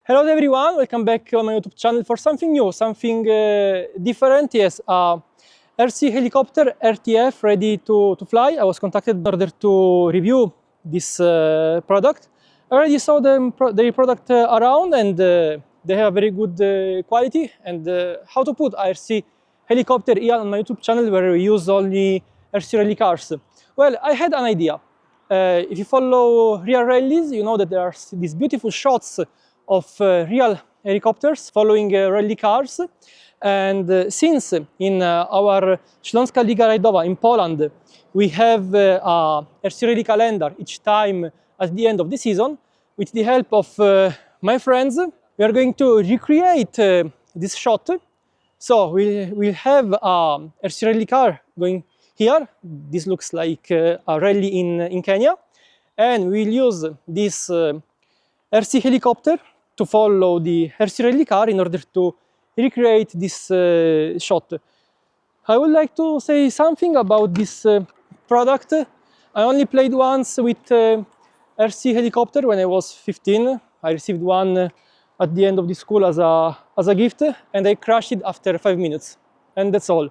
Hello everyone, welcome back on my YouTube channel for something new, something different. Yes, RC helicopter RTF ready to fly. I was contacted in order to review this product. I already saw the product around, and they have very good quality. And how to put RC helicopter here on my YouTube channel, where we use only RC rally cars. Well, I had an idea. If you follow real rallies, you know that there are these beautiful shots of real helicopters following rally cars. And since in our Śląska Liga Rajdowa in Poland, we have a RC rally calendar each time at the end of the season, with the help of my friends, we are going to recreate this shot. So we'll have a RC rally car going here. This looks like a rally in Kenya. And we'll use this RC helicopter to follow the RC rally car in order to recreate this shot. I would like to say something about this product. I only played once with RC helicopter when I was 15. I received one at the end of the school as a gift, and I crashed it after 5 minutes, and that's all.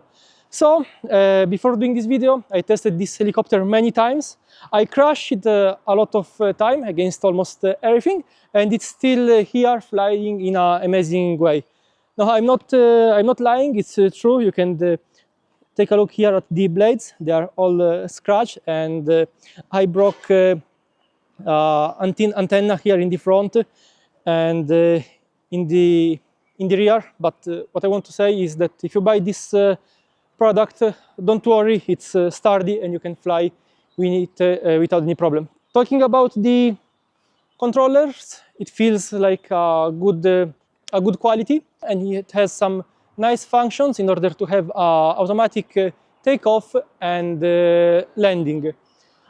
So before doing this video, I tested this helicopter many times. I crashed it a lot of time against almost everything, and it's still here flying in an amazing way. No, I'm not lying. It's true. You can take a look here at the blades. They are all scratched, and I broke antenna here in the front and in the rear. But what I want to say is that if you buy this product, don't worry, it's sturdy and you can fly with it without any problem. Talking about the controllers, it feels like a good quality, and it has some nice functions in order to have automatic takeoff and landing.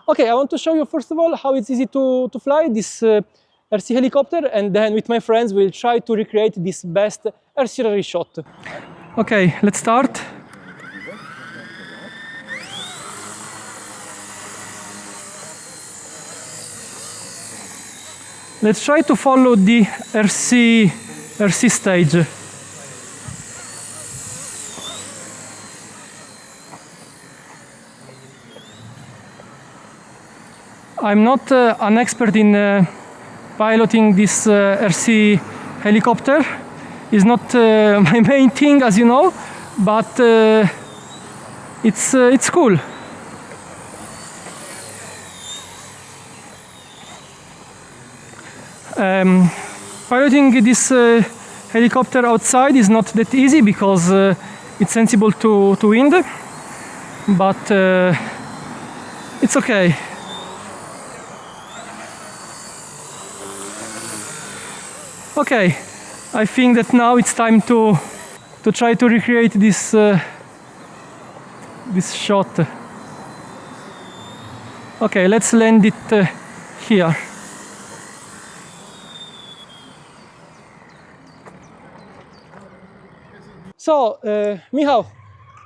Okay, I want to show you first of all how it's easy to fly this RC helicopter, and then with my friends we'll try to recreate this best RC rally shot. Okay, let's start. Let's try to follow the RC stage. I'm not an expert in piloting this RC helicopter. It's not my main thing, as you know, but it's cool. Piloting this helicopter outside is not that easy because it's sensible to wind, but it's okay. Okay, I think that now it's time to try to recreate this this shot. Okay, let's land it here. So, Michał,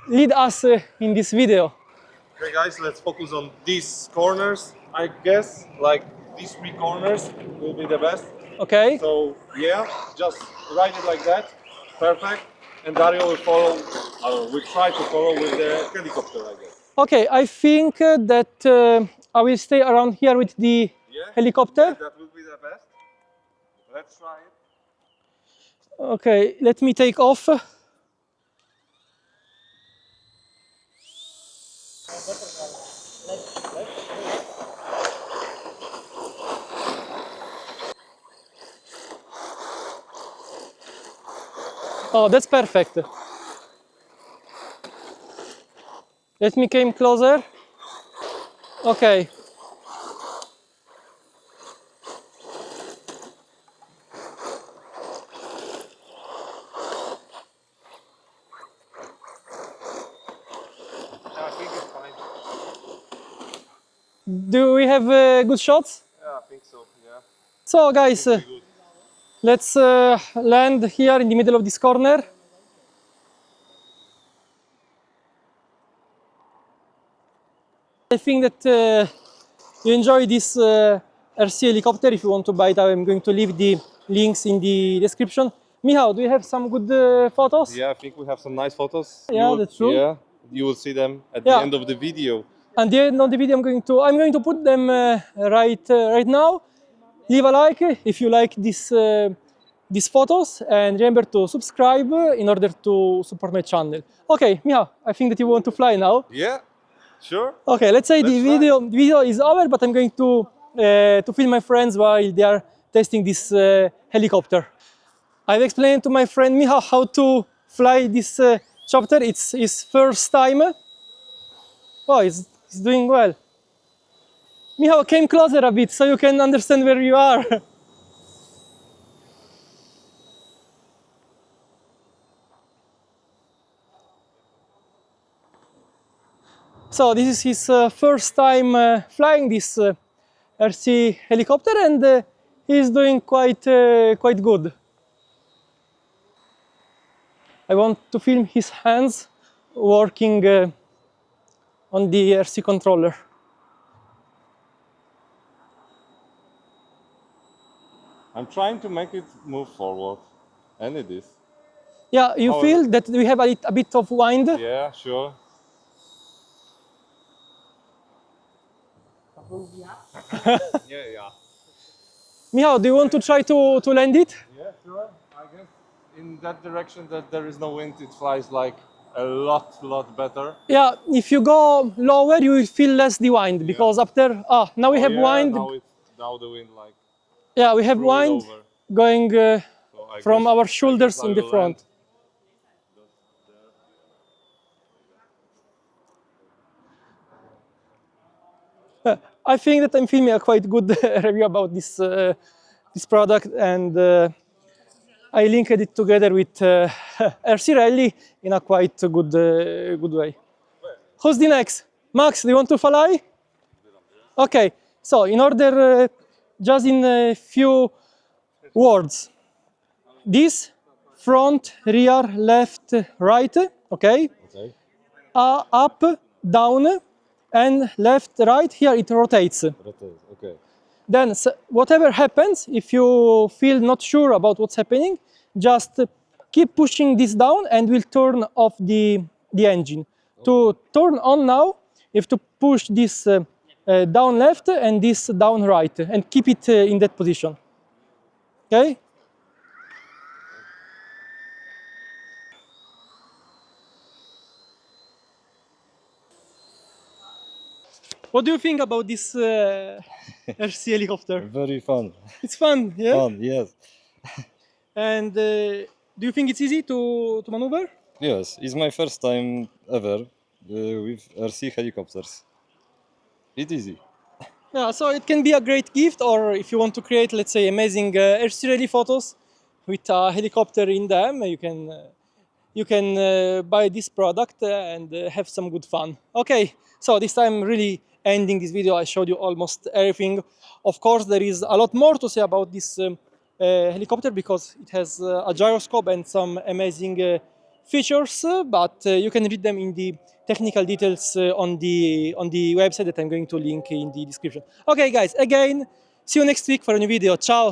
lead us in this video. Okay guys, let's focus on these corners. I guess like these 3 corners will be the best. Okay. So yeah, just ride it like that. Perfect. And Dario will follow, will try to follow with the helicopter, I guess. Okay, I think that I will stay around here with the helicopter. Yeah, that will be the best. Let's try it. Okay, let me take off. Oh, that's perfect. Let me come closer. Okay. I think it's fine. Do we have good shots? Yeah, I think so, yeah. So guys, let's land here in the middle of this corner. I think that you enjoy this RC helicopter. If you want to buy it, I'm going to leave the links in the description. Michał, do you have some good photos? Yeah, I think we have some nice photos. Yeah, that's true. Yeah, you will see them at Yeah. the end of the video. And the end of the video, I'm going to put them right now. Leave a like if you like these photos, and remember to subscribe in order to support my channel. Okay, Michał, I think that you want to fly now. Yeah, sure. Okay, let's say Let's the video is over, but I'm going to film my friends while they are testing this helicopter. I've explained to my friend Michał how to fly this chopper. It's his first time. Oh, he's doing well. Michał, came closer a bit so you can understand where you are. So this is his first time flying this RC helicopter, and he's doing quite good. I want to film his hands working on the RC controller. I'm trying to make it move forward, and it is. Yeah, you feel that we have a bit of wind? Yeah, sure. Yeah. Michał, do you want to try to land it? Yeah, sure. I guess in that direction that there is no wind, it flies like a lot better. Yeah, if you go lower, you will feel less the wind, because up there, now we have wind. Now the wind like. Yeah, we have threw it wind over. going So I from guess- our I shoulders guess I in the will front. I think that I'm filming a quite good review about this product, and I linked it together with RC Rally in a quite good way. Who's the next? Max, do you want to fly? Okay, so in order, just in a few words, this front, rear, left, right, okay? Okay. Up, down, and left, right, here it rotates. Okay. Then whatever happens, if you feel not sure about what's happening, just keep pushing this down and we'll turn off the engine. To turn on now, you have to push this down left and this down right, and keep it in that position. Okay? What do you think about this RC helicopter? Very fun. It's fun, yeah? Fun, yes. And do you think it's easy to maneuver? Yes, it's my first time ever with RC helicopters. It's easy. Yeah, so it can be a great gift, or if you want to create, let's say, amazing RC rally photos with a helicopter in them, you can buy this product and have some good fun. Okay, so this time really ending this video, I showed you almost everything. Of course, there is a lot more to say about this helicopter, because it has a gyroscope and some amazing features, but you can read them in the technical details on the website that I'm going to link in the description. Okay, guys, again, see you next week for a new video. Ciao!